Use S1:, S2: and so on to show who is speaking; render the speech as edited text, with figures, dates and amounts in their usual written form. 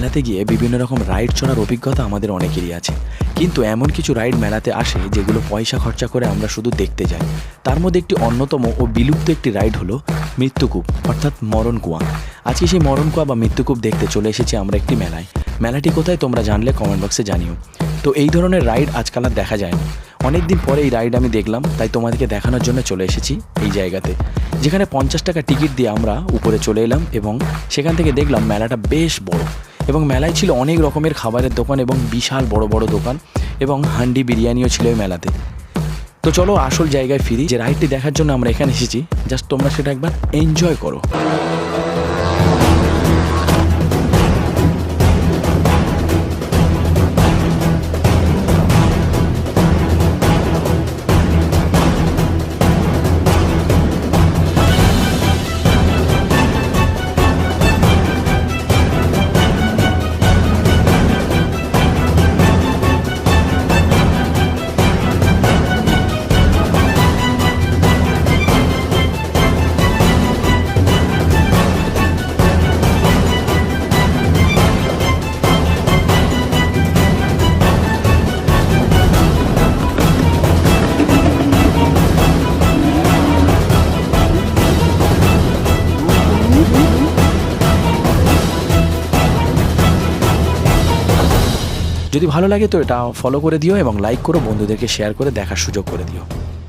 S1: মেলাতে গিয়ে বিভিন্ন রকম রাইড চড়ার অভিজ্ঞতা আমাদের অনেকেরই আছে, কিন্তু এমন কিছু রাইড মেলাতে আসে যেগুলো পয়সা খরচা করে আমরা শুধু দেখতে যাই। তার মধ্যে একটি অন্যতম ও বিলুপ্ত একটি রাইড হলো মৃত্যুকূপ, অর্থাৎ মরণ কুয়া। আজকে সেই মরণ কুয়া বা মৃত্যুকূপ দেখতে চলে এসেছি আমরা একটি মেলায়। মেলাটি কোথায় তোমরা জানলে কমেন্ট বক্সে জানিও। তো এই ধরনের রাইড আজকাল আর দেখা যায় না, অনেক দিন পরে এই রাইড আমি দেখলাম, তাই তোমাদেরকে দেখানোর জন্য চলে এসেছি এই জায়গাতে, যেখানে 50 টাকা টিকিট দিয়ে আমরা উপরে চলে এলাম এবং সেখান থেকে দেখলাম মেলাটা বেশ বড় এবং মেলায় ছিল অনেক রকমের খাবারের দোকান এবং বিশাল বড় বড় দোকান এবং হান্ডি বিরিয়ানিও ছিল এই মেলাতে। তো চলো আসল জায়গায় ফিরি, যে রাইডটি দেখার জন্য আমরা এখানে এসেছি, জাস্ট তোমরা সেটা একবার এনজয় করো। যদি ভালো লাগে তো এটা ফলো করে দিও এবং লাইক করো, বন্ধুদেরকে শেয়ার করে দেখার সুযোগ করে দিও।